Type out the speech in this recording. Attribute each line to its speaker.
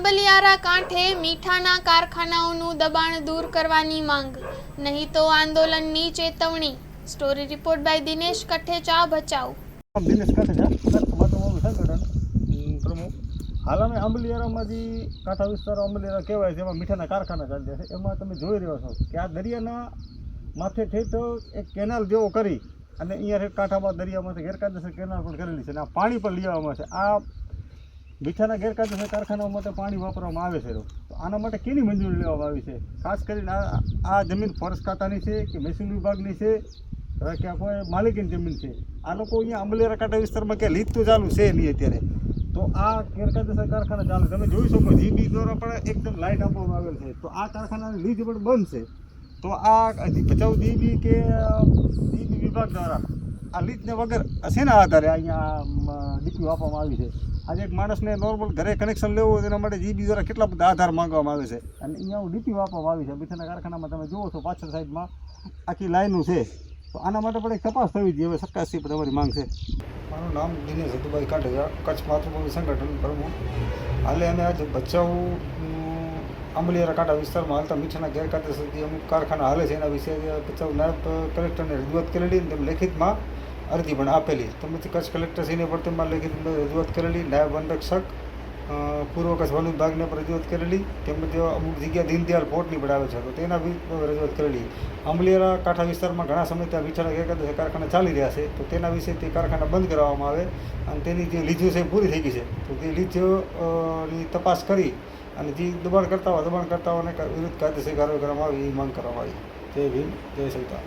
Speaker 1: આંબલિયારા કાંઠે મીઠાના કારખાનાઓનું દબાણ દૂર કરવાની માંગ, નહીં તો આંદોલનની ચેતવણી। Story report by Dinesh Kathecha, Bhachau.
Speaker 2: Dinesh Kathecha, Kutch Matrubhumi Sangathan પ્રમુખ। હાલ અમે આંબલિયારામાંથી કાંઠા વિસ્તાર આંબલિયારા કહેવાય છે, એમાં મીઠાના કારખાના ચાલ્યા છે। એમાં તમે જોઈ રહ્યો છો કે આ દરિયાના માથે ઠેઠ એક કેનાલ જેવો કરી અને અહીંયા કાંઠામાં દરિયામાંથી ગેરકાયદેસર કેનાલ પણ કરેલી છે અને આ પાણી પણ લઈ આવવામાં છે। આ મીઠાના ગેરકાયદેસર કારખાનાઓ માટે પાણી વાપરવામાં આવે છે, તો આના માટે કેની મંજૂરી લેવામાં આવી છે? ખાસ કરીને આ જમીન ફોરેસ્ટ ખાતાની છે કે મહેસૂલ વિભાગની છે કે કોઈ માલિકીની જમીન છે? આ લોકો અહીંયા આંબલિયારા કાંઠા વિસ્તારમાં કે લીજ તો ચાલુ છે નહીં અત્યારે, તો આ ગેરકાયદેસર કારખાના ચાલુ તમે જોઈ શકો જીબી દ્વારા પણ એકદમ લાઇટ આપવામાં આવેલ છે, તો આ કારખાનાની લીજ પણ બંધ છે। તો આ ભચાઉ જીબી કે જીબી વિભાગ દ્વારા આ લીજને વગર શેના આધારે અહીંયા ડીપી આપવામાં આવી છે? આજે એક માણસને નોર્મલ ઘરે કનેક્શન લેવું હોય તેના માટે જીબી દ્વારા કેટલા બધા આધાર માંગવામાં આવે છે અને અહીંયા ડીપી આપવામાં આવી છે। મીઠાના કારખાનામાં તમે જુઓ છો પાછળ સાઈડમાં આખી લાઈનું છે, તો આના માટે પણ એક તપાસ થવી જોઈએ। હવે સરકારશ્રી પર અમારી માંગ છે। મારું નામ દિનેશ હતુભાઈ કાંઠેચા, કચ્છ માતૃભૂમિ સંગઠન પ્રમુખ। હાલે અમે આજે ભચાઉ આંબલિયારા કાંઠા વિસ્તારમાં હાલતા મીઠાના ગેરકાયદેસર જે અમુક કારખાના હાલે છે એના વિશે ભચાઉ નાયબ કલેક્ટરને રજૂઆત કરેલી અને તેમ લેખિતમાં અરજી પણ આપેલી। તેમજ કચ્છ કલેક્ટરશ્રીને પણ તેમાં લેખિત રજૂઆત કરેલી, નાયબ વનરક્ષક પૂર્વ કચ્છ વન વિભાગને પણ રજૂઆત કરેલી, તેમજ અમુક જગ્યા દીનદયાળ પોર્ટની પણ આવે છે, તો તેના બી રજૂઆત કરેલી। આંબલિયારા કાંઠા વિસ્તારમાં ઘણા સમય ત્યાં મીઠાના ગેરકાયદેસર કારખાના ચાલી રહ્યા છે, તો તેના વિશે તે કારખાના બંધ કરાવવામાં આવે અને તેની જે લીજો છે પૂરી થઈ ગઈ છે, તો તે લીજોની તપાસ કરી અને જે દબાણકર્તાઓને વિરુદ્ધ કાયદેસર કાર્યવાહી કરવામાં આવી એ માંગ કરવામાં આવી। જય ભીમ, જય સરકાર।